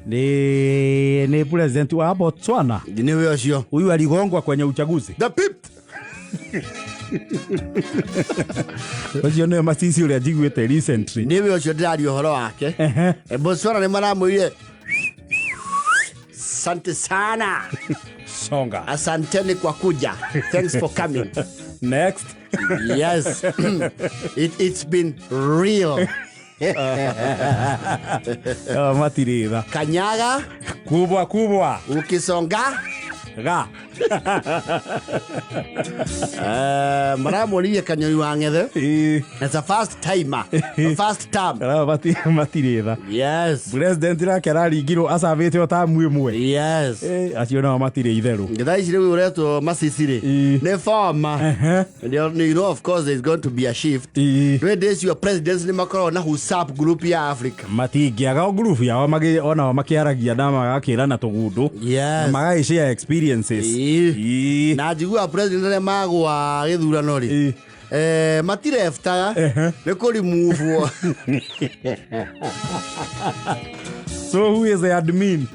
Ni president wa Botswana. Niwe osio. Huyu aligongwa kwenye uchaguzi. The pip. Osio no masisi ule ajigwete recently. Niwe osio ndari ohoro wake. Botswana ni maramuire. Asante sana. Songa. Asanteni kwa kuja. Thanks for coming. Next. Yes. It's been real. Matirida. Kanyaga. Kubwa. Ukisonga. Ga. Maramu liye kanyoni wangethe. It's a first timer. First time. Matirida. Yes. President rake ararigiro asavete otamu imwe. Yes. Acio no matire itheru. Gathaiya ureto masisire. Ne forma. And you know of course there's going to be a shift. When this your presidency ni makoro na WhatsApp group ya Africa. Matingiaga group ya ona makiaragia ndama gakirana tugundu. Yes. Magai share experiences. Na jigua president ne magwa Ithurano ri. Matire efta ne ko remove. So who is the admin?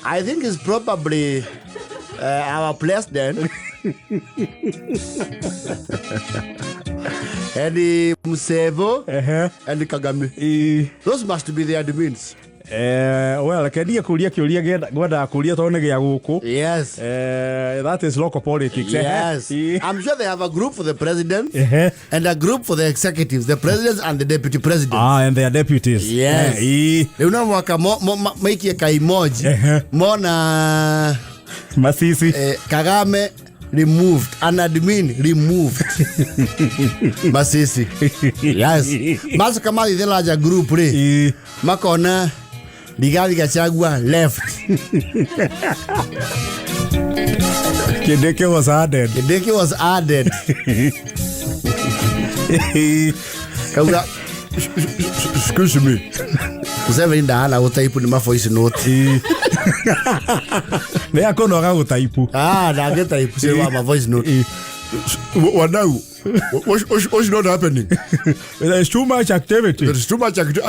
I think it's probably our president. And Musevo and Kagame. Those must be the admins. Well, kedia kuria gwenda kuria tone gya guku. Yes. That is local politics. Yes. I'm sure they have a group for the president and a group for the executives, the presidents and the deputy presidents. And their deputies. Yes. They know waka make a kaimoji. Mona Masisi. Kagame removed, an admin removed. Masisi. Yes. Maso kama the larger group re. Makona Digali Gachagua left. Kideke was added. Excuse me. Kusema inda ala utaipu ni voice note. Ne akono ga utaipu. Na geta ipu sewa ma voice note. Wadau. What's not happening? There's too much activity. I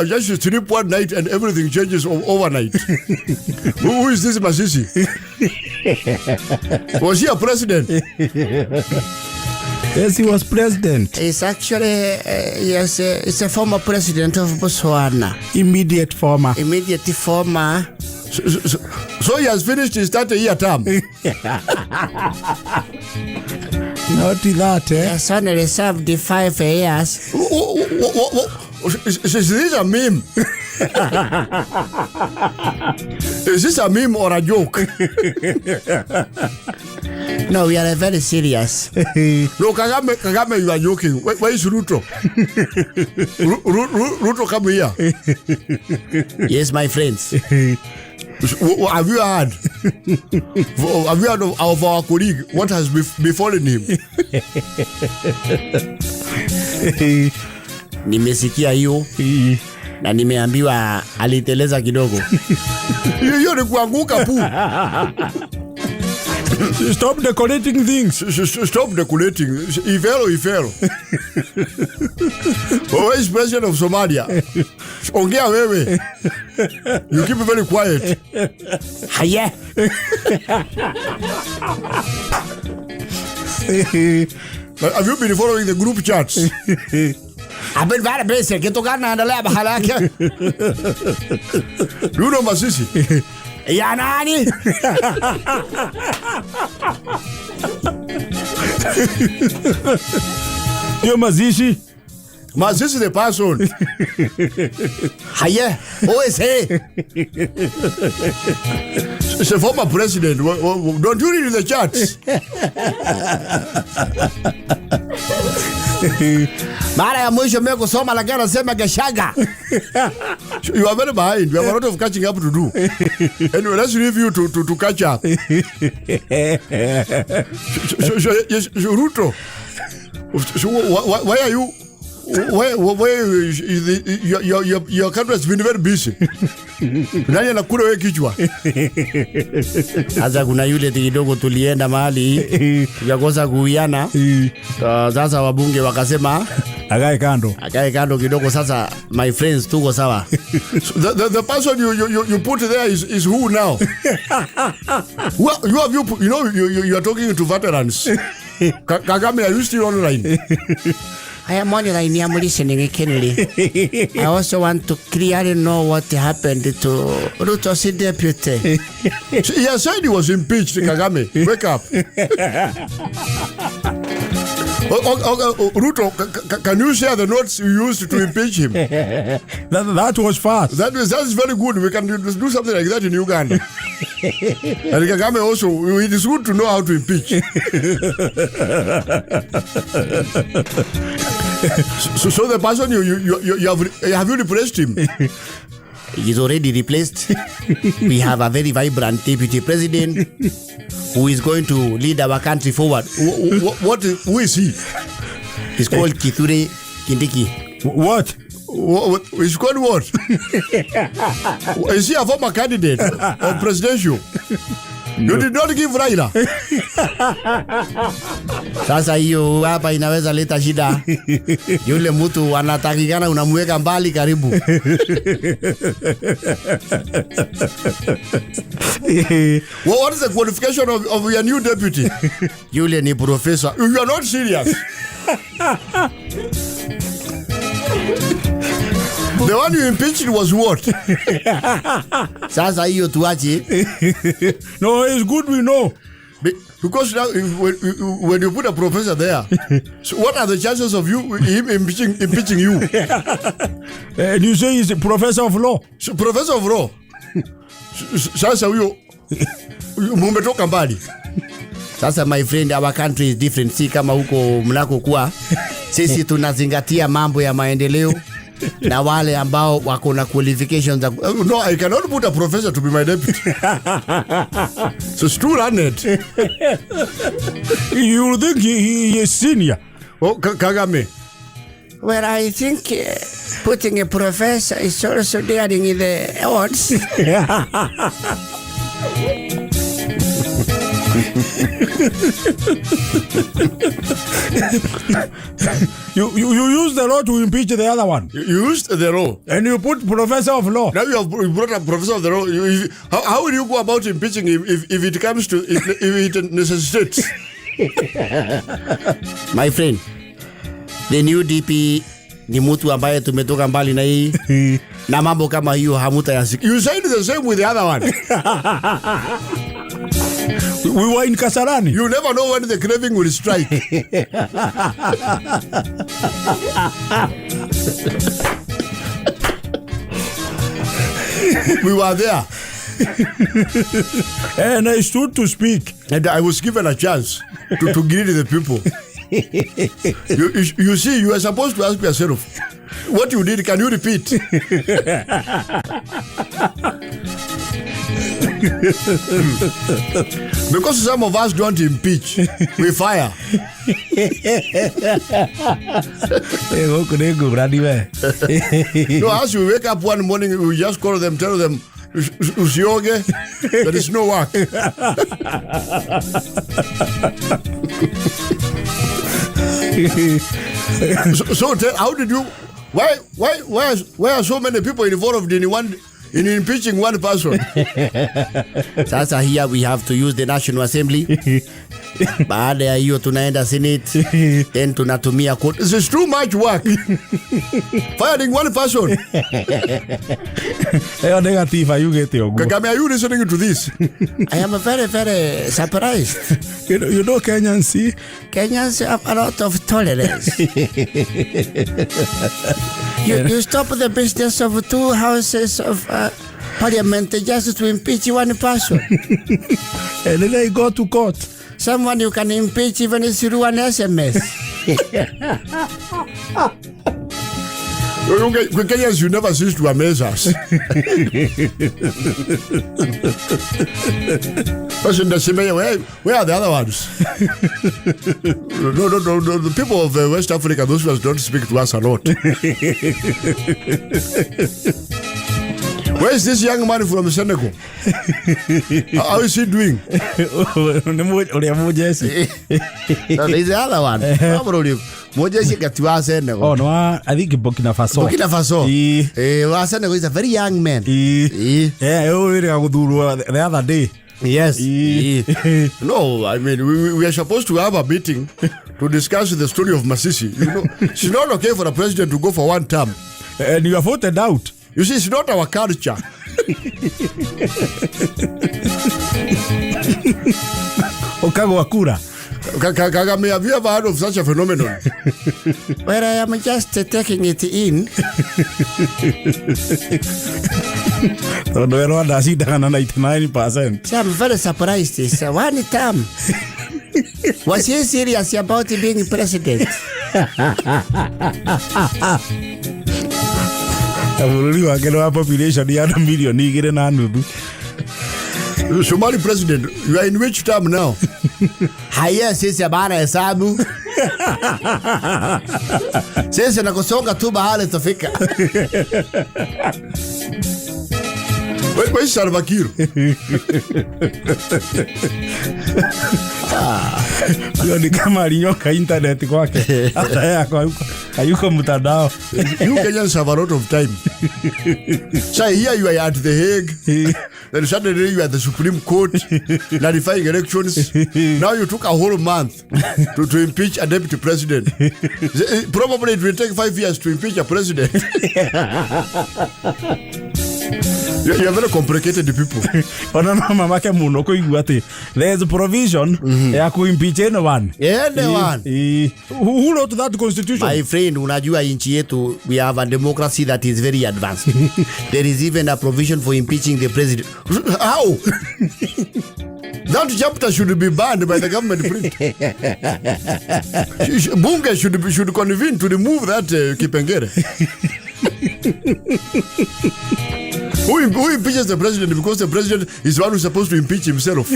just sleep one night and everything changes overnight. Who is this Masisi? Was he a president? Yes, he was president. He's actually, yes, it's a former president of Botswana. Immediate former. So he has finished his 30-year term. Not that, He has only served the 5 years. Is this a meme? Is this a meme or a joke? No, we are very serious. No, Kagame, you are joking. Where is Ruto? Ruto, come here. Yes, my friends. Have you heard of our colleague? What has befallen him? Nimesikia hiyo na nimeambiwa aliteleza kidogo. Hiyo ni kuanguka pu. Stop decorating things. Stop decorating. He fell. Where is president of Somalia? Ongea wewe. You keep very quiet. Haya. Have you been following the group chats? I've been very busy. Kitoka naendelea bahala yake. You know Masisi? Ya nani? Yo Masisi the person. Haya, who is he? It's a former president. Don't you read the chats? Mara ya mwisho mimi kusoma lakini anasema Gashaga. You are very behind. You have a lot of catching up to do. Anyway, let's leave you to catch up. Ruto. So why are you? Your country has been very busy. Nani anakula wewe kichwa? Sasa kuna yule kidogo tulienda mahali tukakosa kuiana. Sasa wabunge wakasema Akae kando kidogo sasa, my friends, tuko sawa. So the person you put there is who now? You are talking to veterans. Kagame, are you still online? I am online. I'm listening keenly. I also want to clearly know what happened to Ruto's deputy. He has said he was impeached, Kagame. Wake up. Ruto, can you share the notes you used to impeach him? That was fast. That's very good. We can do something like that in Uganda. And Kagame also, it is good to know how to impeach. So the person you have you replaced him? He's already replaced. We have a very vibrant deputy president who is going to lead our country forward. Who is he? He's called Gutiri Kuringithania. What? He's called what? Is he a former candidate or presidential? You did not give Raila. Sasa hiyo hapa inaweza leta shida. Yule mtu anatakikana unamweka mbali karibu. What is the qualification of your new deputy? Yule ni professor. You are not serious. The one you impeached was what? Sasa hiyo tuache. No, it's good we know. Because now, when you put a professor there, so what are the chances of him impeaching you? And you say he's a professor of law. So, professor of law. Sasa huyo mumetoka mbali. Sasa my friend, our country is different. Si kama huko mnakokuwa. Sisi tunazingatia mambo ya maendeleo. Na wale ambao wako na qualifications. No, I cannot put a professor to be my deputy. So it's too learned. You think he is senior? Oh, Kagame. Well, I think putting a professor is also daring in the odds. You used the law to impeach the other one. You used the law. And you put professor of law. Now you have brought a professor of the law. How will you go about impeaching him if it comes to, if it necessitates? My friend, the new DP ni mtu ambaye tumetoka mbali na hii. Na mambo kama hiyo hamuta yasikia. You said the same with the other one. We were in Kasarani. You never know when the craving will strike. We were there. And I stood to speak. And I was given a chance to greet the people. You see, you are supposed to ask yourself, what you did, can you repeat? Because some of us don't impeach, we fire. No, as we wake up one morning, we just call them, tell them, Usioge, there is no work. So how did you? Why are so many people involved in impeaching one person? Sasa here we have to use the National Assembly. Baada ya hiyo tunaenda Senate, then tunatumia court. This is too much work. Firing one person. Hey, negative, you get your go. Kagame, are you listening to this? I am very, very surprised. You know Kenyans, see? Kenyans have a lot of tolerance. You stop the business of two houses of parliament just to impeach one person. And then they go to court. Someone you can impeach even through an SMS. Kenyans, you never cease to amaze us. Where are the other ones? No. The people of West Africa, those ones don't speak to us a lot. Where is this young man from Senegal? How is he doing? No, there's the other one. Mojesi katiwa Senegal. Oh no, I think Burkina Faso. Burkina Faso. Senegal is a very young man. Yeah, the other day. Yes. No, I mean, we are supposed to have a meeting to discuss the story of Masisi. You know, it's not okay for a president to go for one term. And you are voted out. You see, it's not our culture. Okagwa Kura. Kagame, have you ever heard of such a phenomenon? Well, I am just taking it in. No, that's 99%. So I'm very surprised. It's one term. Was he serious about being president? Population Somali president, you are in which term now? Haya sisi bana hesabu. Sisi nakusonga tu bahali tufika. Where's Salva Kiir? Ni kama alinyoka internet kwake. Hata yako hayuko mtandao. You Kenyans have a lot of time. So here you are at The Hague. Then suddenly you are at the Supreme Court clarifying elections. Now you took a whole month to impeach a deputy president. Probably it will take 5 years to impeach a president. You are very complicated people. There's a provision ya kuimpeach anyone. Anyone. Who wrote that constitution? My friend, unajua inchi yetu, we have a democracy that is very advanced. There is even a provision for impeaching the president. How? That chapter should be banned by the government print. Bunge should convene to remove that Kipengere. Who impeaches the president because the president is the one who's supposed to impeach himself?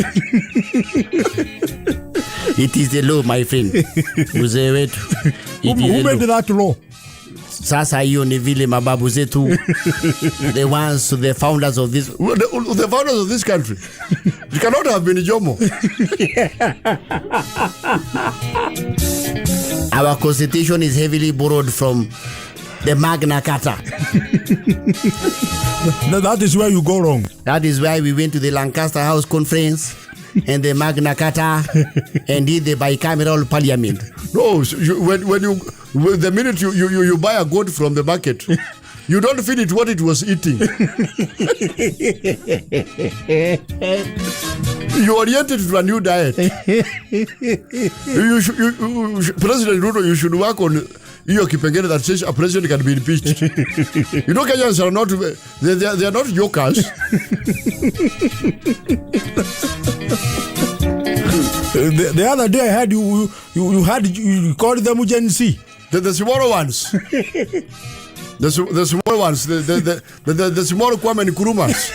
It is the law, my friend. Mzee wetu. Who made that law? Sasa hiyo ni vile mababu zetu. The ones, the founders of this. The founders of this country. You cannot have been Jomo. Our constitution is heavily borrowed from the Magna Carta. That is where you go wrong. That is why we went to the Lancaster House Conference and the Magna Carta and did the bicameral parliament. No, the minute you buy a goat from the market, you don't feed it what it was eating. You orient it to a new diet. President Ruto, you should work on your Kipengere that says a president can be impeached. You know, Kenyans are not, they are not jokers. The other day I had you called them Gen Z. The smaller ones. The small ones, the small Kwame Nkrumahs.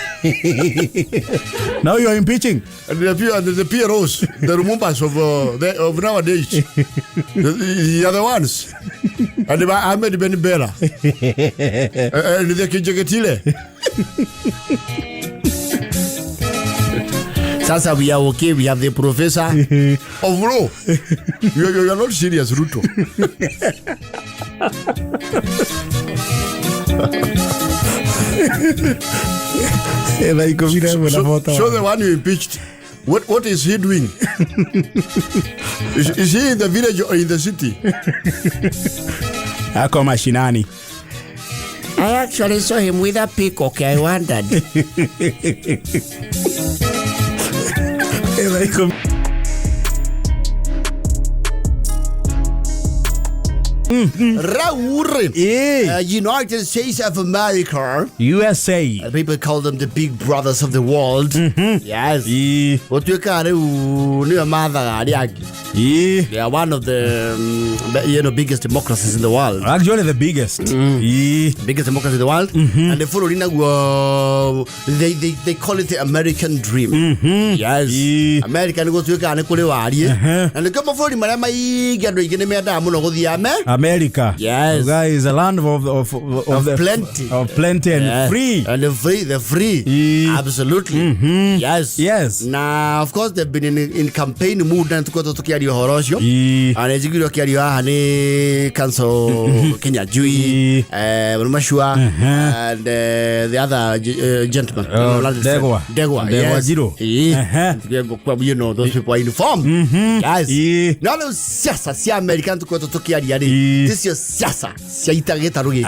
Now you are impeaching. And the PROs, the Rumumbas of nowadays. The other ones. And the Ahmed Ben Bella. And the Kijakatile. Sasa we are okay, we have the professor of law. You are not serious, Ruto. So the one you impeached, what is he doing? Is he in the village or in the city? Ako mashinani. I actually saw him with a peacock. I wondered. United States of America, USA. People call them the big brothers of the world. Yes. What you call they are one of the biggest democracies in the world. Actually, the biggest. Biggest democracy in the world. And they follow they call it the American dream. Yes. American go to and the come for America. Yes. Guys, is a land of plenty. Of plenty and free. And the free. Absolutely. Yes. Now, of course, they've been in campaign mood and to carry your horosio. And as you carry your Council Kenya Jui, Mashua, and the other gentleman. Degwa. Yes. You know, those people are informed. Guys. No, siasa American to carry this is siasa. Siaita getarugi.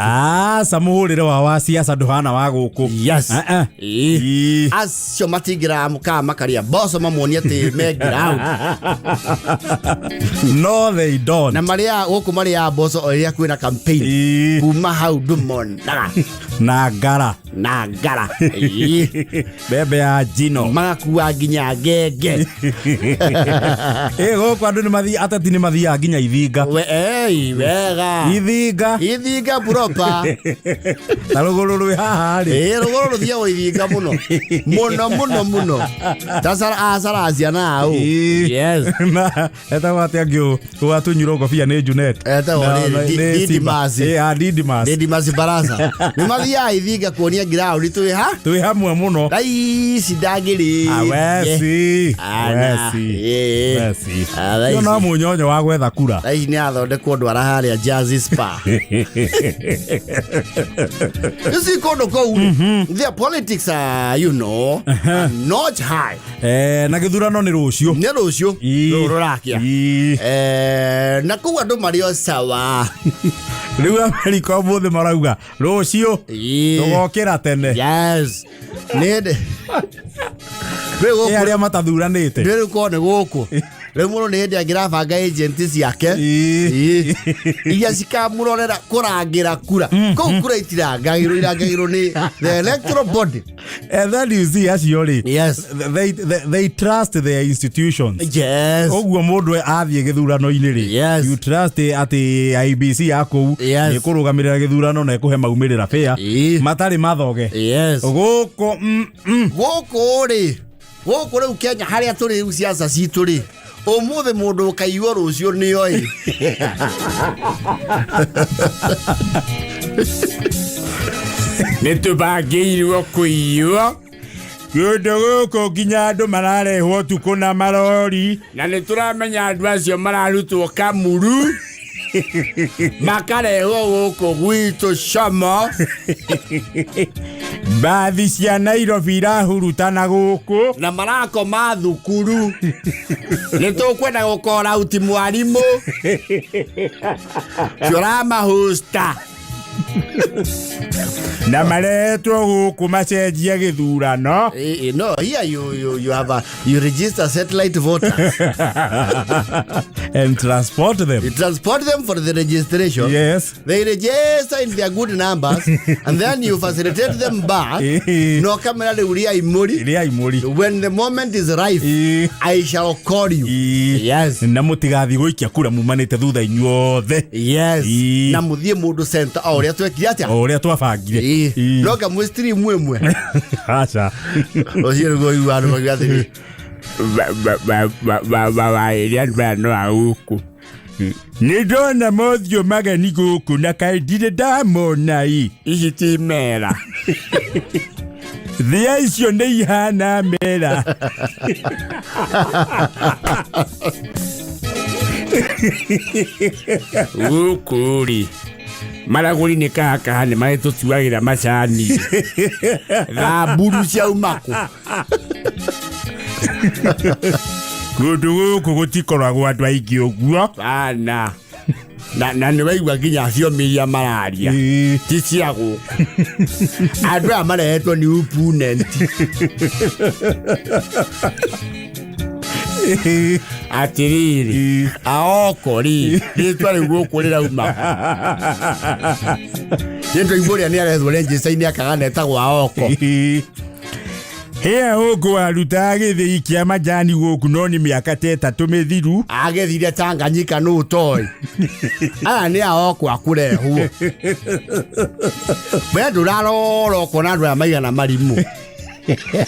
Samuhuriro wa siasa duhana wa guku. Yes. As your matigram makaria boss mamonia te make ground. No, they don't. Na Maria Maria boss oria kwina campaign. Kuma how dumon. Nagara. Bebe a Gino. Makuwa ginya gege. Go kwa ndo mathi atati ni mathi ginya Ithiga. Wega. Ithiga proper. Na ruguru haha ri. Ruguru thio Ithiga muno. Muno. Tasara aziana au. Yes. Na eta wate agio watu nyurogo fia ne Junet. Eta wale Didimas. Didimas baraza. Ni mathi ya Ithiga kuonia ground tu hamwe muno. Dai sidagiri. Wesi. Yo no munyonyo wa gwetha kura. Dai ni athondekwo ndwara haria Jazzy Spa. Isi kondo ko. Their politics are, you know, not high. Na Githurano ni rucio. Rurakia. Na kuwa ndo mario sawa. Riu America mothe marauga rucio. Tugokira tene. Yes. Nede. Aria matathuranite. Riu ko ne guku. Riu muno ni hende angirabanga agents yake. Iya cikamurorera kurangira kura. Ko kura irangagirwo ni the electoral body. And then you see actually. Yes. They trust their institutions. Yes. Oguo mundu athie Githurano-ini ri. Yes. You trust ati IEBC yako ni kurugamirira Githurano na ikuhe maumirira fair. Matari mathoge. Yes. Guko ri Kenya haria turi siasa citu ri. Omuthe mundu kaiywo rucio ni oi. Nitubagirwo kuiywo. Kundu guku nginya andu mararehwo tuku na marori. Na nituramenya andu acio mararutwo kamuru. Makarehwo guku gwitu Shamo. Bathi cia Nairobi irahurutana guku na marakoma thukuru. Nitukwenda gukora uti mwarimu. Chorama hosta. Na maretwo guku macenjia Githurano. No, here you have you register satellite voters. And transport them. You transport them for the registration. Yes. They register in their good numbers and then you facilitate them back. No camera uria imuri. When the moment is ripe, I shall call you. Yes. Na mutigathi guikia kura mumanite thutha inyuothe. Yes. Na muthie mundu center oria twekire atia. Oria twabangire. Loka mwestri mwemwe. Acha. Osiero go iwano magathi. No auku. Nidona mothio magani guku na kaidire ndamona ici ti mera. Thia icio nĩ ihana mera. Ukuri maraguri ni kaka ni mai tutuagira macani. Raburu cia umaku. Kundu guku gutikoragwo andu aingi uguo. Bana. Na nĩ waigua nginya cio miria mararia. Ti cia guku. Andu aya marehetwo ni opponent. Atiriri aokori ritwari guku rirauma. Ndio iboria ni arethwo register-ini akagana etagwo aoko. Hea huku aruta githii kia majani guku no ni miaka 3 mithiru. Agethire Tanganyika no toy. Aya ni aoko akurehu. Wendu raroro kona andu aya maigana marimu.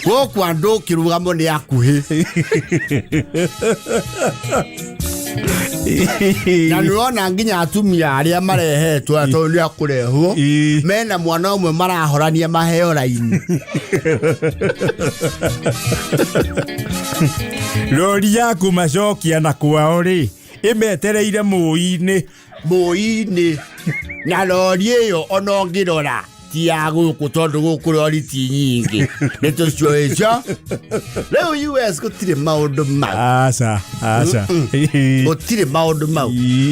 Guku andu kirugamo ni akuhi. Na niona nginya atumia aria marehetwo atondu akurehwo mena mwana umwe marahorania maheo raini. Rori yaku macokia na kwao ri imetereire muini na rori iyo ona ngirora ti ya guku tondu guku rori ti nyingi nitucioicio riu US gutire maundu mau aca gutire maundu mau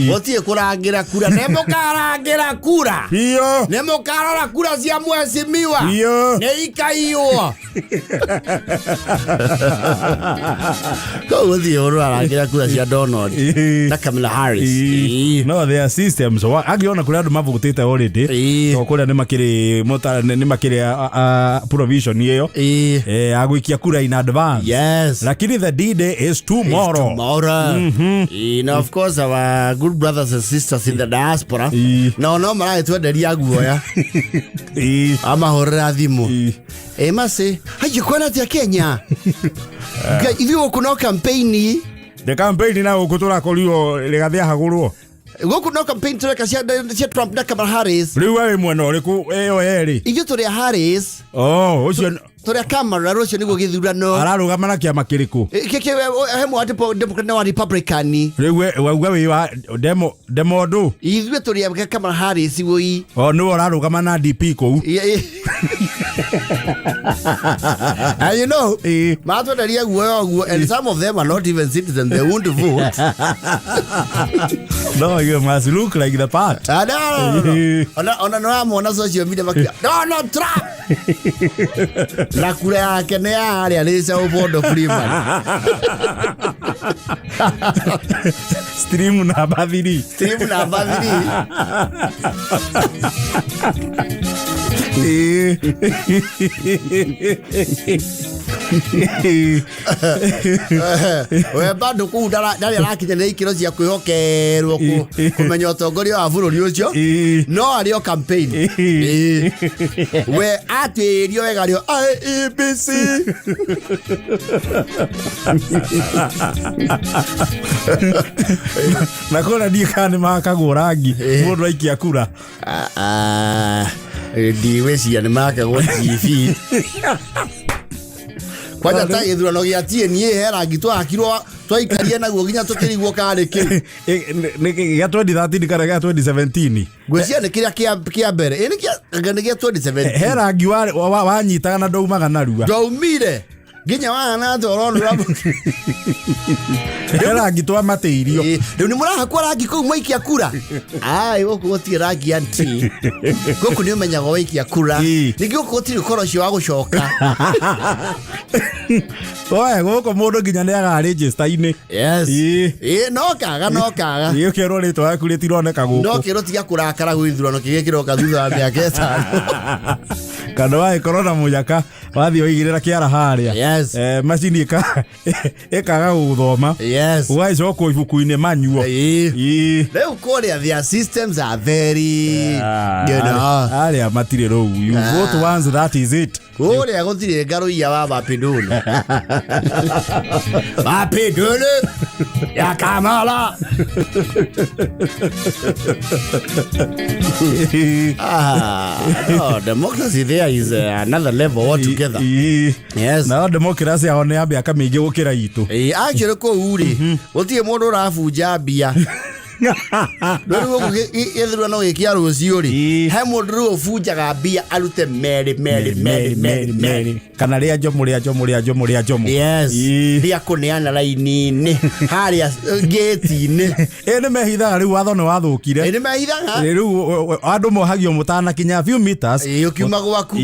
gutire kurangira kura nemukarangira kura iyo nemukarora kura cia mwecimiwa neikaiwa gutire kurangira kura cia Donald na Kamala Harris. No, their systems agiona kuria andu mavugutite already to kuria ni makiri provision iyo agwikia kura in advance. Yes, lakini the D-Day is tomorrow. And of course our good brothers and sisters in the diaspora no maratwenderia guoya amahorera thimu mase hajikwana tia Kenya ithio kuno campaign na gukutura korio Gathaiya hagurwo goku no campaign tureka cia Trump na Kamala Harris. Riu we mwena uriku eyo eri ithio turi Harris ucio turi Kamala rucio niguo githurano ararugama na kiama kiriku hemo Democrat na Republican. Riu wauga wi wa demo ndu ithio turi Kamala Harris woi no ararugama na DP kou and you know matwenderia guo and some of them are not even citizens, they won't vote. No, you must look like the part. No amona social media no Trump na kura yake ne aria lisa ubondo Freeman stream na bathiri we bado ku ndari arakinya ne ikiro cia kwihokerwo kumenya utongoria wa bururi ucio no ario campaign we atirio wega rio IEBC na kona dikani makagura rangi mundu aikia kura ndiwecia ni makagwo TV kwaja ta ithurano gia TNA herangi twakirwo twaikaria naguo ginya tukirigwo kari ki ni gia 2013 kana gia 2017 gwĩcia nĩ kĩrĩa kia mbere ni kia 2017 herangi wanyitaga na ndaumaga narua ndaumire ginya wana ndoronu rangi twamatĩirio rĩu nĩ mũrahakwa rangi kũu mwaikia kura gũkũ gũtirĩ rangi anti gũkũ nĩ ũmenyaga waikia kura ningĩ gũkũ gũtirĩ ũkoro ũcio wa gũcoka oe gũkũ mũndũ nginya nĩ aga-register-inĩ no kaga gĩũkĩrwo rĩtwa yaku rĩtironeka gũkũ no kĩrwo tiga kũrakara gwĩ ithurano kĩgĩ kĩroka thutha wa mĩaka ĩtano kana wagĩkorwo na mũnyaka wathiĩ ũigĩrĩra kĩara harĩa macini ĩkaga gũthoma ũgagĩcokwo ibuku-inĩ manyuo rĩu kũrĩa their systems are very arĩa matirĩ rũu you vote once, that is it. Kũrĩa gũtirĩ ngarũia wa Mapindulu ya Kamala no, democracy there is another level altogether. Yes, na democracy aone yambia kamĩingĩ gũkĩra itũ actually kũu rĩ gũtirĩ mũndũ ũrabunja mbia Ndugu ithurano gĩkia rũciũ rĩ he mũndũ rĩu ũbunjaga mbia arute meri kana rĩa njomu yes rĩa kũneana raini-inĩ harĩa gate-inĩ nĩ mehithaga rĩu watho nĩ wathũkire nĩ mehithaga rĩu andũ mohagio mũtanakinya few meters ũkiuma gwaku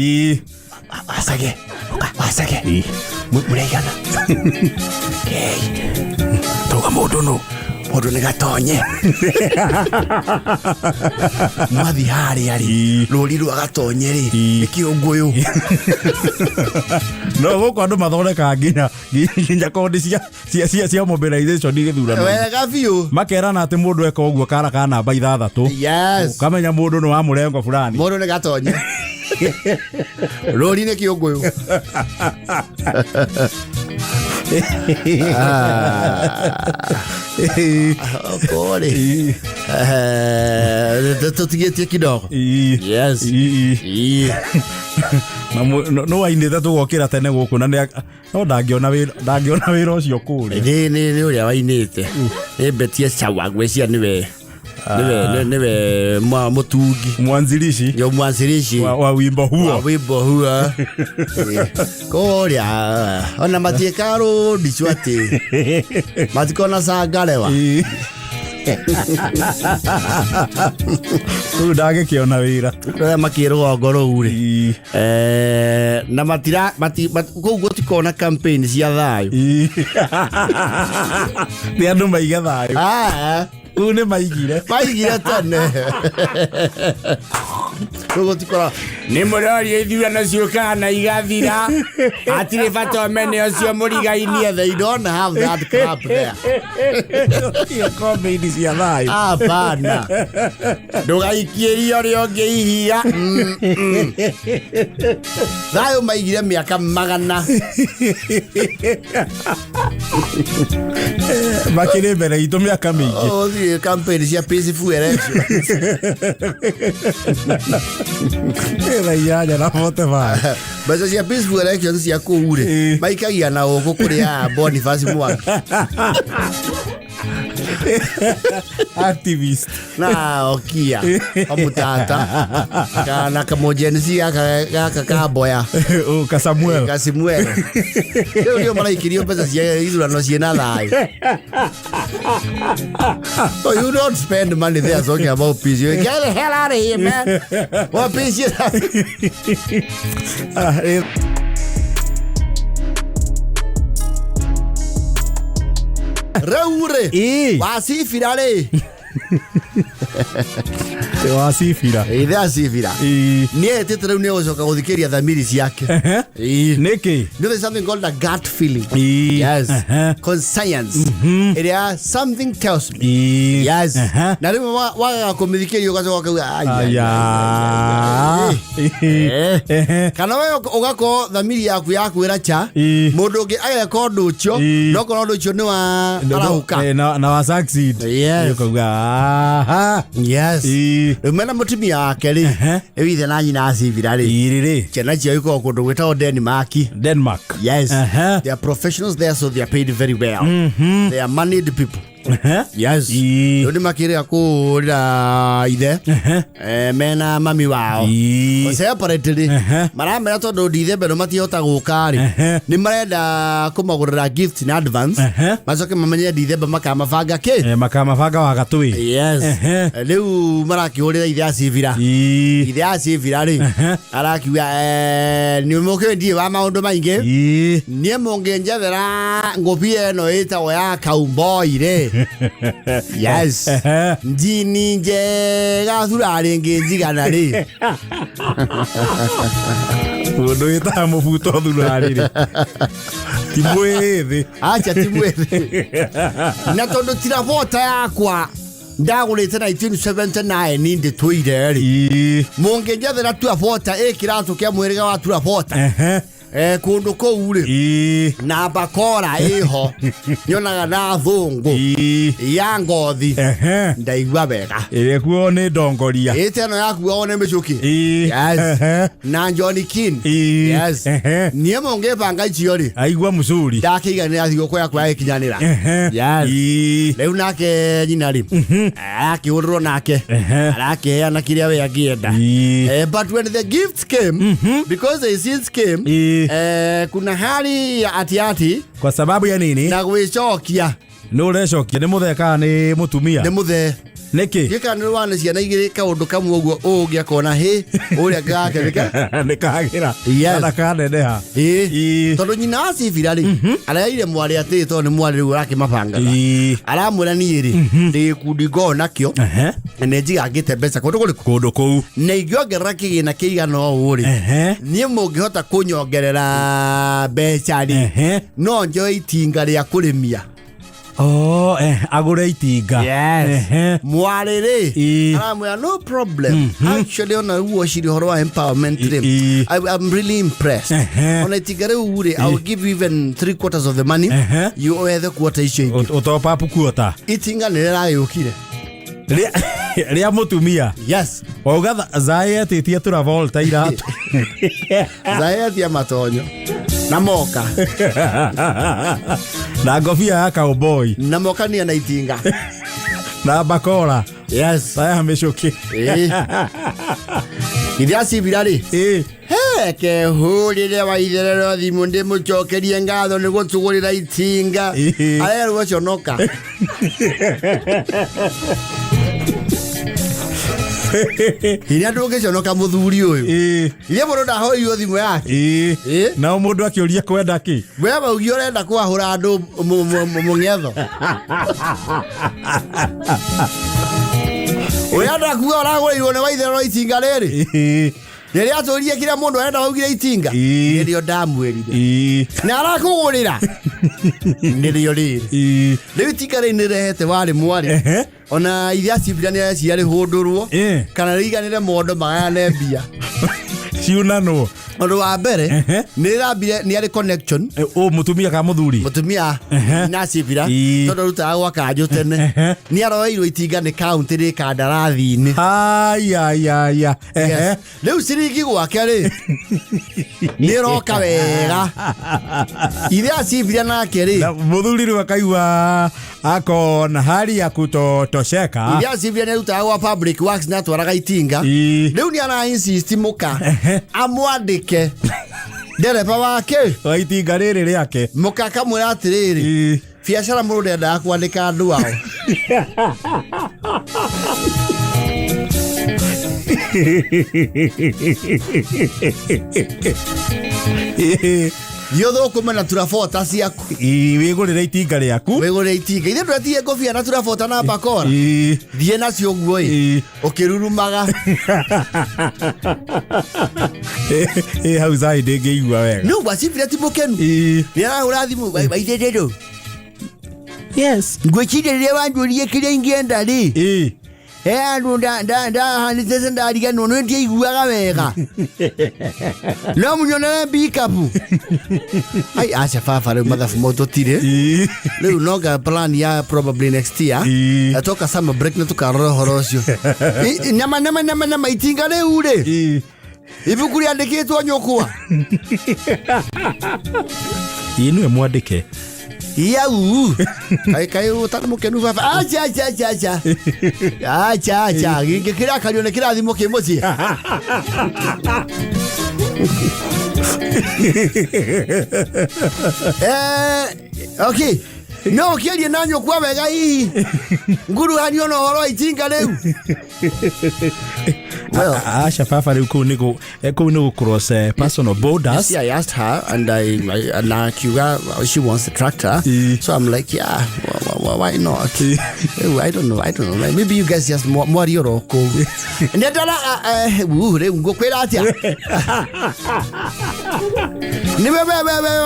wasage mũreigana toga mũndũ nĩ gatonye mwathi harĩa rĩ rũri rwa gatonye rĩ nĩ kĩũngũyũ no gũkũ andũ mathondekaga nginya kondi cia mobilization gĩthurano wega biũ makerana atĩ mũndũ eka ũguo kara ka namba 6 ukamenya mũndũ nĩ wa mũrengo fulani mũndũ nĩ gatonye rũri nĩ kĩũngũyũ Kore. Tutigete kidogo. Yes. No wainite tugokira tene guku na no ndangiona wira ucio kure ni uria wainite betie sawa gwecia niwe mutungi mwanzilishi wa wimbo huo koria ona matiekaro dicwate matikona sangalewa tu dage kiona wira ria makirwo ngoro uri na matira ko gutikona campaign cia thayo ni andu maiga thayo une maigire tene Kogo tikora ni murori Ithurano ciukana igathira atire bata mene ocio murigaini they don't have that crap there ya comedy cia thai bana ndugaikirio ri ongeihia thayo maigire miaka magana makire mbere itu miaka mingi campaign cia peaceful election era yaja na vote va basi cia peaceful election cia kuure maikagia na uko kuria Boniface Mwangi activist na okia amutata kana kamojenzi aka boya Kasamuel ndio malaikirio pesa cia Ithurano ciena thai. So you don't spend money there talking about peace. You get the hell out of here, man. What peace is that? Raure wasifirare wasifira asifira ni etetere ni ocoka guthikiria thamiri ciake niki there's something called a gut feeling. Yes. Conscience. It is something tells me. Yes. Na rimo waga kumithikiri ugacoka kana wewe ugako thamiri yaku iracha mundu ungi ageka undu ucio no kono undu ucio ni wa arahuka na wa succeed yes umena mutumia wake ri ewithe na nyina acivira ri ciana cio iko kundu gwitao Denmark. Yes. They are professionals there, so they are paid very well. They are moneyed people. Yes. Yoni makire kurira ithe mena mami wao separately maramera tondu ndithe bero matihota gukari ni marenda kumagurira gift in advance macoke mamenye ndithe makamabanga makamabanga wa gatui. Yes. Riu marakihurira ithe acivira ri arakiuga ni mukendie wa maundu maingi nie mungenjethera ngubi eno itagwo ya cowboy ri. Yes. Ndini njega thurari ngijigana ri. Undu ita mubuto thurari ri. Timwethi. Acha timwethi. Na tondu tira vota yakwa ndagurite 1979 ndi tuire ri. Mungenjethera tu vota ikiratu kia mwiriga wa tu vota. Kundu koure na bakora iho nyonaga na thungu ya ngothi ndaigua wega ire kuo ni ndongoria iteno yakuo one micuki. Yes. Na Johnny King. Yes. Nie monge banga icio ri aigua mucuri ndakiganira thigoko yakwa ikinyanira. Yes. Riu nake nyina ri akiurwo nake arakiheana kiria we angienda. But when the gifts came, because the seeds came, kuna hali ya atiati kwa sababu ya nini na gwicokia no urecokia ni mutheka ni mutumia ni muthe niki gika ni wana ciana igiri kaundu kamwe uguo ungia kona hi uria gakebika nikagira kana kaneneha tondu nyina acivira ri araire mwari ati to ni mwari ru rake mabanga aramwira ni ri ndi kundi go nakio ne njiga ngite mbeca kundu kou na igiongerera kigina kiigano uri nie mungihota kunyongerera mbeca ri no njo itinga ria kurimia agure itinga. Yes. Mwarere. No problem. Actually, on a washiri horo empowerment. I'm really impressed. On a tigare ure, I will give you even 3/4 of the money. You owe the quarter issue. Utopa pukuota. Itinga nera yokire. Ria mutumia. Yes. Oga Zaya titia tura volta iratu. Zaya tia matonyo. Na moka. Na ngofia ya cowboy. Na moka ni ana itinga. Na bakora. Yes. Saya ameshoki. Idiasi birari. Ke hulire wa itherero thimu ndi mucokerie ngatho ni gutugurira itinga. Aya rucio noka. Ina ndoge conoka muthuri uyu. Ile mundu ndahoiyo thimu yake. Na mundu akiuria kwenda ki? We baugi urenda kwahura andu mungetho. Uyanda kuwa uraguriirwo ni wa itherero itinga riri. Nere atorie kila mundu arenda baugire itinga. Nirio ndamwirire. Na arakugurira. Nirio riri. Riu itinga ri nirehete wari mwari. Ona iria cibirania ciari hundurwo kana riganire mondo magane mbia. Ciunano. Ondo wa mbere ni ari connection. Mutumia ka muthuri. Mutumia na cibira tondu ruta gwaka nju tene. Ni aroirwo itinga ni county ri kandarathi-ini. Aya. Riu ciringi gwake ri ni roka wega. Iria cibira nake ri muthuri ri akaigua akona hali ya kutosheka. Iria cibira ni ruta gwa public works na twaraga itinga. Riu ni ana insist muka amwandike dereva wake wa itinga riri riake. Mukaka mwira atiriri biacara mundu ndenda kwandika andu ao. Yotho kumena turafota ciaku. Wigurire itinga riaku. Wigurire itinga. Ithe ndwetie ngobia na turafota na bakora. Thie nacio guo ukirurumaga. Hau Zai ndingĩigua wega. No wasifira timukenu. Ni arahura thimu baithedero. Yes. Ngwĩciria wanjũrie kĩrĩa ingĩenda rĩ. Andu hanitse ndariga no ndio iguaga wega. No munyonere bikapu. Ai acha fafa le mathafu moto tire. Leo noga plan ya probably next year. Atoka summer break na tukarora horocio. Nyama itinga leo ule. Ibukuri andikitwo nyokwa. Inwe mwandike. Yau. Kai utamukenu fafa. Acha. Ngikira kalione kirathimo kimuci. Okay. No kiaria nanyo kwa wega hihi. Nguru hanio no horo itinga leu. Well, Asha Fafa go cross personal borders. I asked her and she wants the tractor. So I'm like, yeah, why not? I don't know. Maybe you guys just more your ko. And then go kwera atia.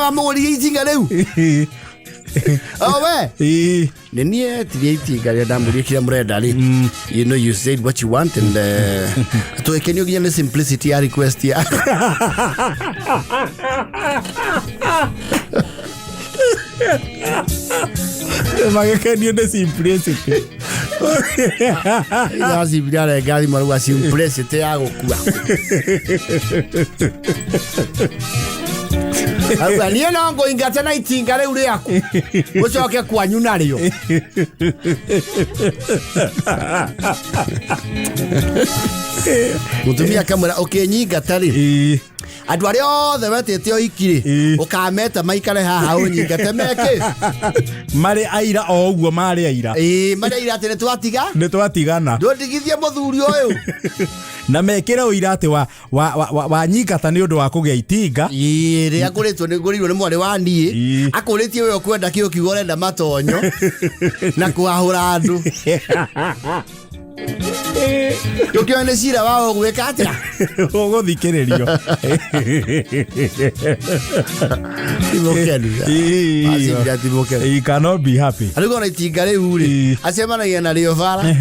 I'm only eating a leu. Oh, we. Nenie tieti gariada murikira mredali. You know, you said what you want and to can you give me simplicity a request here? Can you the simplicity? Yazi bidara gari maruwa simplicity ago kuwa. Aba niye nango ingatana itinga le ule yako. Ucoke kwanyu nario. Mutumia kamera okay nyinga tari. Andu aria othe wetete o ikiri ukameta maikare haha unyingate meke mari aira o uguo mari aira mari aira ati ne twatigana ndotigithie muthuri uyu na mekire uira ati wa nyingata ni undu wa kugia itinga ri akuritwo ni ngurirwo ni mwari wa nie akuritie we kwenda kio kigorenda matonyo na kwahura andu Tukione cira wao gwika atia uguthikiririo he cannot be happy aligo na itinga riu ri acemanagia na rio bara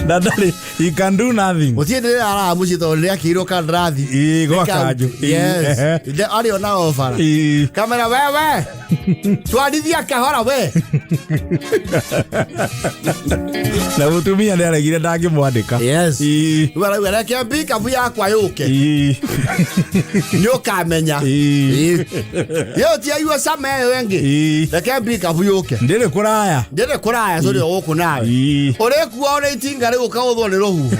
dadali he can do nothing utiendelea ara muci tondu akirwo kandrathi gwa kanju yes inde ari ona ofara kamera wewe twadithia kahora we na mutumia ni aregire ndangimwandika yes wala kiambi kabu yakwa yuke ni ukamenya yo ti ayu sama wengi na kiambi kabu yuke ndire kuraya so rio guku nawe ore kuwa ore itinga ri ukaguthwo ni ruhuho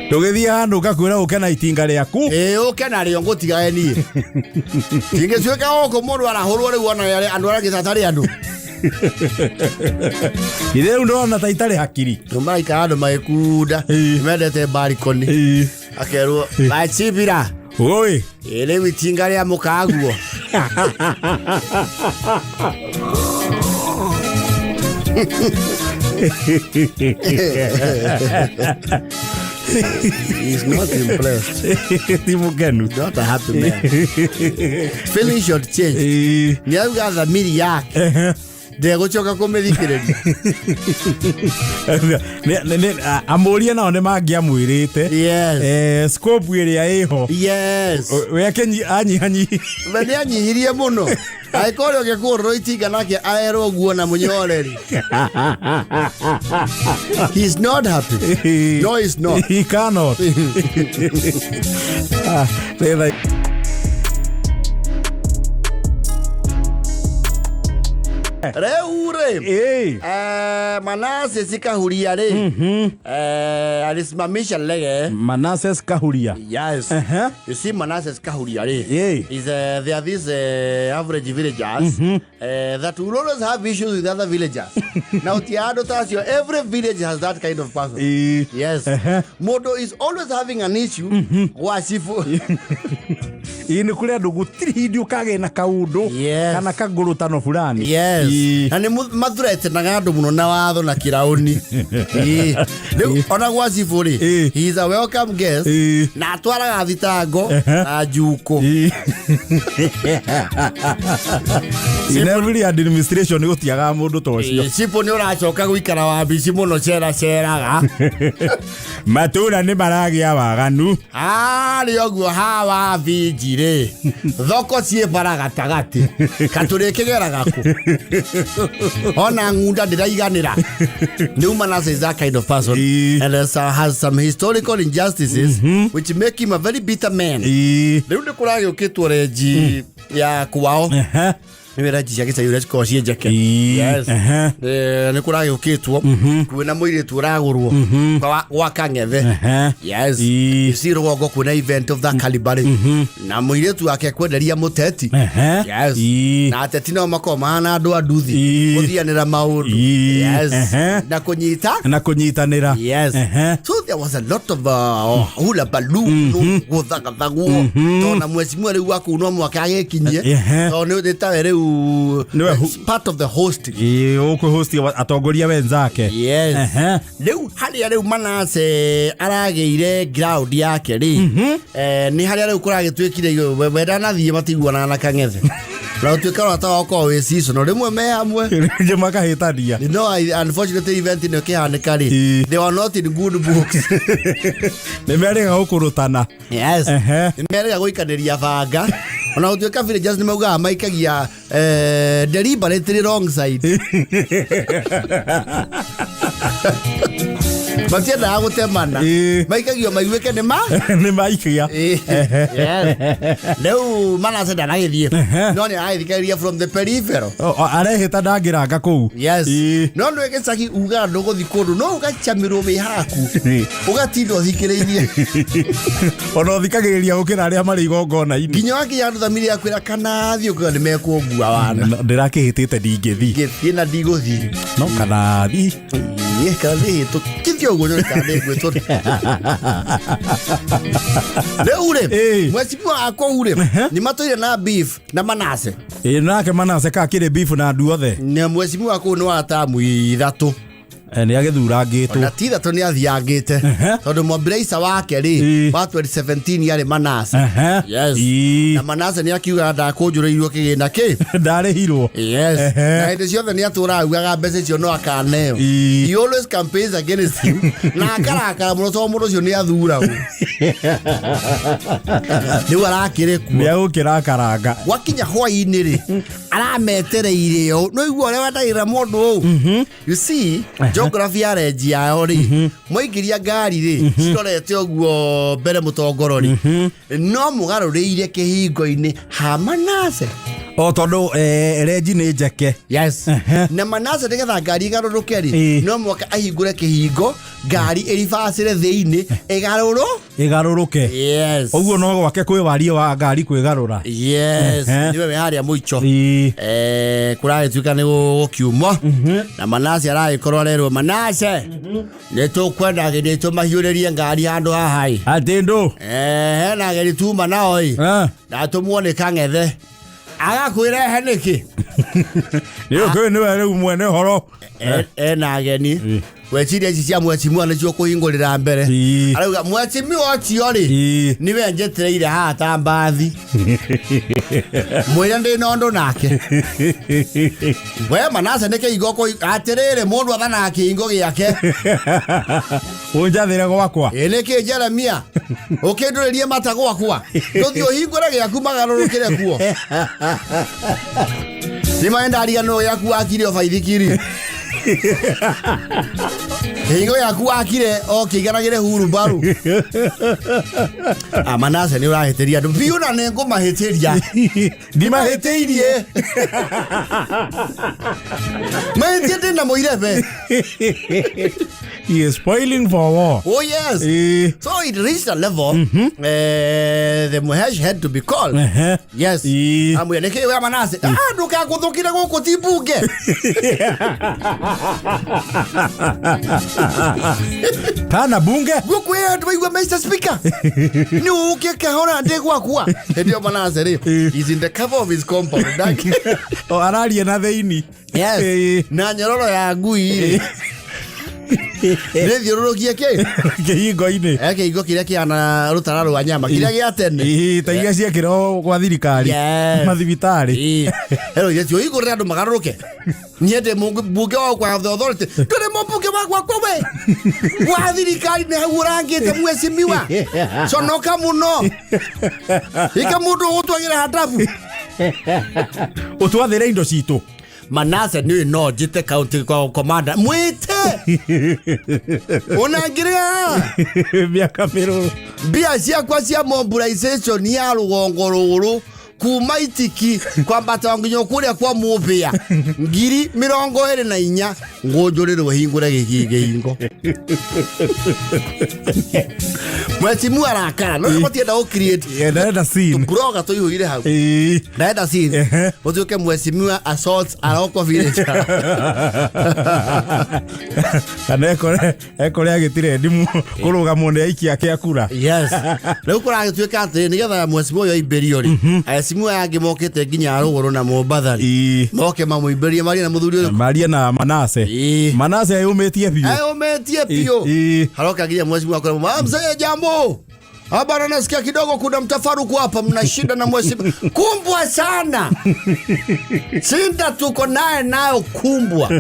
tugithia handu ukakwira uke na itinga riaku uke na rio ngutigae nie tingicuika guku mundu arahurwo riu ona andu aragithatari andu ire ndona taitare hakiri tumaika andu magikunda mendete barikoni akerwo bachibira oi ile witinga ria mukaguo He's not impressed. Timugenu. Not a happy man. Feeling short change. Ni au gatha miri yake. Ndego choka kumethikiriria. Amuria nao ne mangiamwirite. Yes. Scope iria iho. Yes. Weke anyihanyi. Bende anyihirie muno. Aikoro ke kurro itinga nake aero guona munyoreri. He's not happy. No, he's not. He cannot. They like Reure Manase sikahuria re alisimamisha lege Manase sikahuria. Yes. You see Manase sikahuria re is there are these average villagers that will always have issues with other villagers. Now Tiado Tasio, every village has that kind of person. Yes. Modo is always having an issue. Wasifu ini kule andu gutiri hindi ukage na kaundu kana kagurutano fulani. Yes. Na ni mathurete na gandu muno na watho na kirauni. Riu ona gwasifu ri he is a welcome guest na atwaraga thitango na njuko. In every administration gutiaga mundu tocio. Sipo ni uracoka guikara wa bici muno ceraga. Matura ni maragia waganu. Ari oguo hawa vinjire. Thoko cie baragatagati. Kature kigeraga ku. Ona ngunda ndiraiganira. Newman is that kind of person and has some historical injustices which make him a very bitter man. Riu ndi kurage ukitwo reji ya kwao. Niwera jishake sa yure ko cie jake. Yes. Ni kurage ukitwo kwina muiritu uragurwo kwa kangethe. Yes. Isiro gogo kuna event of that caliber. Na muiritu wake kwenderia muteti. Yes. Na ateti no makoma na andu aduthi kuthianira maundu. Yes. Na kunyitanira. Yes. So there was a lot of hula balloon guthagathaguo. Tona mwecimu riu waku no mwaka agekinyie. Tona ndetawere part of the hosting. Hosti atongoria wenzake. Yes. Leu haria leu Manase arageire ground yake ri. Ni haria leu kuragitwikire wenda na thie matiguana na kangethe. Na utwikara atako we season no rimwe me hamwe. Je makahitania. No, unfortunately event no kihanika ri. They were not in good books. Nimerega gukurutana. Yes. Nimerega guikaniria banga. Ona utwika villagers ni mauga maikagia deliberately wrong side. Matienda agutemana. Maikagio maigweke ni maikia. Leu Manase ndanagithie. No ni aithikaria from the peripheral. Arehita ndangiranga kuu. Yes. No no egecagi uga nduguthi kundu no ugachamirwo wi haku. Ugatindo thikiriirie. Ona thikagiriria gukira aria mari igongona ini. Kinyo wake yandu thamiri yakwira kana thio kwa ni mekugua wana. Ndirakihitite ndingithi. Ngithina ndiguthi. No kana thi. Kali to kithio gonyo kande gweto. Leure. Mwesimu akore. Ni matoire na beef na Manase. Nake Manase ka kire beef na andu othe. Ne mwesimu akore no atamu ithatu. Nĩ agĩthurangĩtwo. Na titha to nĩ athiangĩte. Tondũ Mobilizer wake rĩ wa 2017 yarĩ Manase. Yes. Na Manase nĩ akiuga ndakũnjũrĩirwo kĩgĩna kĩ. Ndarĩhirwo. Yes. Na hĩndĩ ciothe nĩ atũraga augaga mbeca icio no akaneo. He always campaigns against him. Na akarakara mũno tondũ mũndũ ũcio nĩ athuragwo. Rĩu arakĩrĩkuo. Nĩ agũkĩrakaranga. Wakinya hwaĩ-inĩ rĩ arametereire o no igua ũrĩa wendagĩra mũndũ ũũ. You see geography ya renji yao rĩ moingĩria ngari rĩ cirorete ũguo mbere mũtongoro rĩ no mũgarũrĩire kĩhingo-inĩ ha Manase. O tondũ renji nĩ njeke. Yes. Na Manase nĩgetha ngari igarũrũke rĩ no mũhaka ahingũre kĩhingo ngari ĩribacĩre thĩinĩ ĩgarũrũke. Yes. Ũguo no gwake kwĩ warie wa ngari kwĩgarũra. Yes. Niwe harĩa mũico. Kũragĩtuĩka nĩ gũkiuma na Manase aragĩkorwo arerwo Manase nĩ tũkwenda gĩthĩ tũmahiũrĩrie ngari handũ haha ĩ. Atĩndũ. Hena ageni tuma nao ĩ na tũmuone kang'ethe agakwĩrehe nĩkĩ. Nĩũkĩũĩ nĩwe rĩu mwene ũhoro. Ena ageni weciria ici cia mwecimua nĩcio kũhingũrĩra mbere. Arauga mwecimua ũcio rĩ nĩwe njetereire haha ta mbathi mwĩre ndĩna ũndũ nake. We Manase nĩ kĩhingo atĩrĩrĩ mũndũ athanaga kĩhingo gĩake. Ũnjathĩre gwakwa. Nĩkĩ Jeremia ũkĩndũrĩrie mata gwakwa tũthiĩ ũhingũre gĩaku magarũrũkĩre kuo. Nĩmaenda ariganĩrwo gĩaku wakire o baithikiri. Hingo yaku wakire o kĩiganagĩre hurumbaru. Manase nĩ ũrahĩtĩria andũ biũ na nĩ ngũmahĩtĩria. Ndimahĩtĩirie. Mahĩtia ndĩna mũirebe. He is spoiling for war. Oh yes. So it reached a level the Muhesh had to be called. Yes. Amwelekea wa Manase. Ndũkagũthũkire gũkũ ti mbunge. Kana bunge? Gũkũ ndũigua Mr. Speaker. Nĩ ũkĩkahora ndĩgwakua. Ndio Manase rĩ. He's in the cover of his compound. O araria na thĩini. Yes. Na nyororo ya ngui. Nĩthiũrũrũkie kĩhingo-inĩ kĩhingo kĩrĩa kĩana rũtara rwa nyama kĩrĩa gĩa tene ta iria ciekĩrwo gwa thirikari mathibitarĩ. Rĩu igũrĩra andũ magarũrũke niĩ mbunge wa kwa authority ndũrĩ mũmbunge wa gwakwa we wa thirikari nĩ hau ũrangĩte mwecimiwa conoka mũno ika mũndũ ũgũtwagĩra handabu ũtwathĩre indo citũ. Manase niwe no jite county commander mwite unangiria miaka mĩrũrũ mbia ciakwa cia mobilization ya rũgongo rũrũ kuma itiki kwambata nginya kũrĩa kwa mũbĩa 24,000 ngũnjũrĩrwo hingũre gĩkĩhingo. Mwecimu arakara no matienda gũ create ndenda scene broga tũihũire hau ndenda scene ũtuĩke mwecimu assault aroko village kana ekore agĩtire ndimu kũrũgamwo nĩ aikia kĩa kura. Yes. Rĩu kũragĩtuĩka atĩ nĩgetha mwecimu ũyũ aimbĩrio rĩ simu yange mokete nginya rũgũrũ na Mombathari moke mamũimbĩrie maria na mũthuri ũyũ maria na Manase. Manase ayũmĩtie biũ haroka nginya mwecimu akora mzee jambo hapa nasikia kidogo kuna mtafaruku hapa mna shida na mwecimu kumbwa sana sinda tuko nayo kumbwa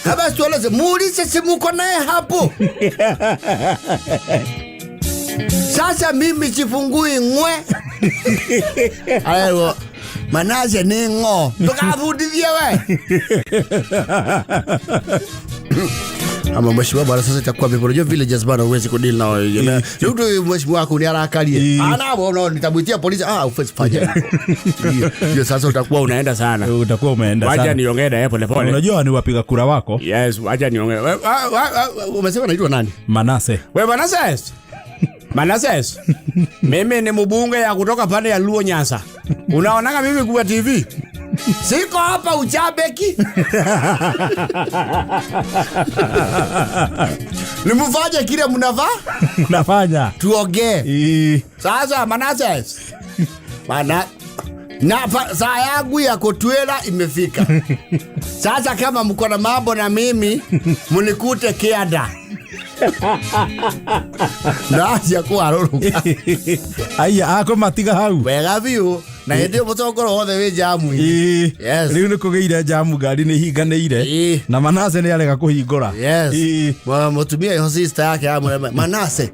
haba tueleze muulize simu uko naye hapo. Sasa mimi sifungui ngwe. Ayo Manase ni ngo. Tukavudithie we. Ama mheshimiwa bwana sasa itakuwa vipojo villages bwana uweze kudeal na wewe. Ndio mheshimiwa wako ni harakalie. Ana nitamwitia polisi ufanye. Ndio sasa utakuwa unaenda sana. Utakuwa umeenda sana. Wacha niongee na yeye pole pole. Unajua ni wapiga kura wako? Yes, wacha niongee. Umesema unaitwa nani? Manase. Wewe Manase. Mimi ni mbunge ya kutoka pande ya Luo Nyasa. Unaonanga mimi kwa TV? Siko hapa uchabeki. Nimufanye kile mnafanya? Tuongee. Sasa Manase. Na saa yangu ya kutwela imefika. Sasa kama mko na mambo na mimi, mnikute Kianda. Nacia kuaruruka. Aya ako matiga hau. Wega biu. Na hindi mutongoro wothe wi jamu. Yes. Riu ni kugeire jamu ngari ni hinganeire. Na Manase ni arega kuhingura. Yes. Mutumia yo sister yake Manase.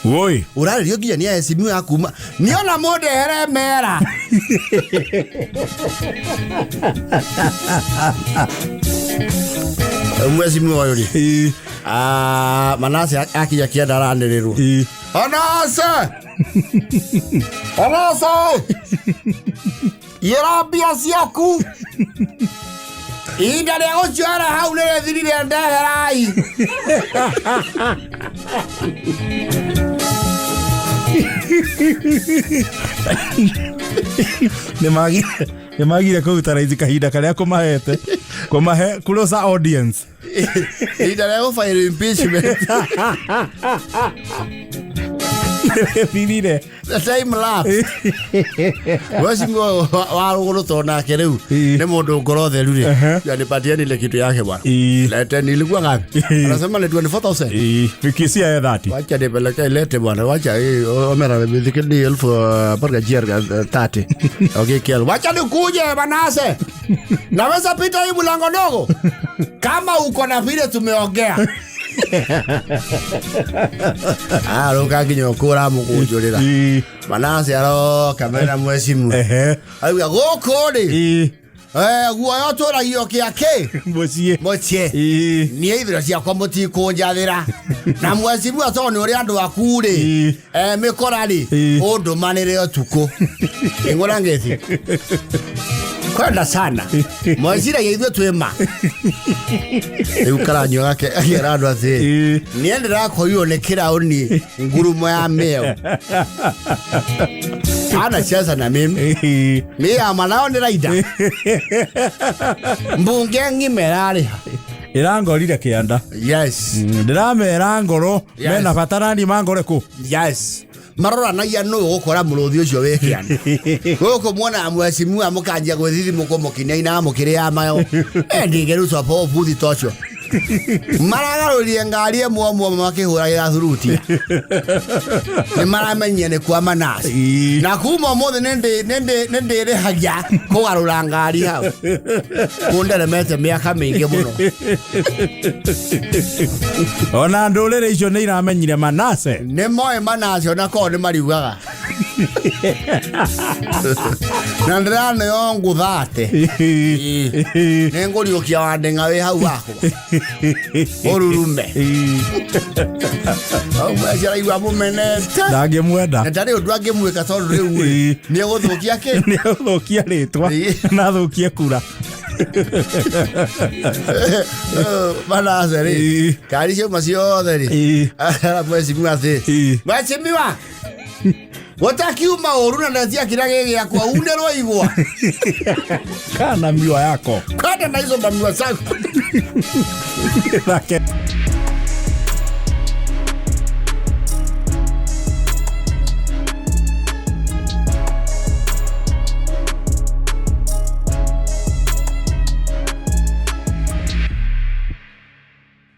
Woi. Urario nginya ni esimiu yakuma. Niona mode heremera. Mwezi mmoja. Manase akija Kianda araniriru. Manase! Manase! Yerabia ciaku. Inda leo jara haule thirire ndaherai. Ni magire kuruta raithi kahinda karia kumahete kumahe closer audience. Inda leo fire impeachment. Finire. The time lapse. Wasingo waruguru tona kereu. Ne mundu ngoro theru ri. Yanipatia ni kitu yake bwana. Lete nilikuwa ngapi? Anasema le 24,000. Fikisia 30. Wacha nipeleke lete bwana. Wacha omera mizikini 1000 parga jerga 30. Okay kiel. Wacha nikuje Manase. Naweza pita hii mlango dogo. Kama uko na vile tumeongea. Ruka kinyo kura mukujurira. Manase aro kamera mwesimu. Ayo gokori. Guoyo turagio kiake. Mochie. Ni ithira cia kwa muti kunjathira. Na mwesimu atoni uri andu akuri. Mikorari. Undu manire otuko. Ingora ngezi. Kwenda sana. Mwazira yithwe twema. Eukaranyo yake agerado ati. Niendera koyo nekira oni ngurumo ya meo. Ana cheza na mimi. Mimi amanao ni raida. Mbunge ngimerari. Irangorire Kianda. Yes. Ndiramera ngoro mena batarani mangore ku. Yes. Marora na ya no gukora muruthi ucio we Kianda. Goko muona mwesimu amukanjia gwithiri mukomokine ina amukire ya mayo. Ndigere ucopo buthi tocho. Maragarurie ngari emwe makihuragira thuruti. Ni maramenye ne kwa Manase. Na kuma mothe nende rehagia kugarura ngari hau. Kundere mete miaka mingi muno. Ona ndulire icio ni iramenyire Manase. Ni moe Manase ona ko ni mariugaga. Na ndirane yo nguthate. Nenguriukia wandenga we hau wako. Orurume. Mwajara iwa mumenete. Ndage mwenda. Ndare undu angemwika tondu riu ni guthukia ki? Ni guthukia ritwa na thukie kura. Manase ri. Kari cio macio theri. Ara mwesimu ati. Mwesimiwa. Watakiuma oruna ndatia kirage ya kwa unero igwa. Kana miwa yako. Kana na hizo mamiwa zako.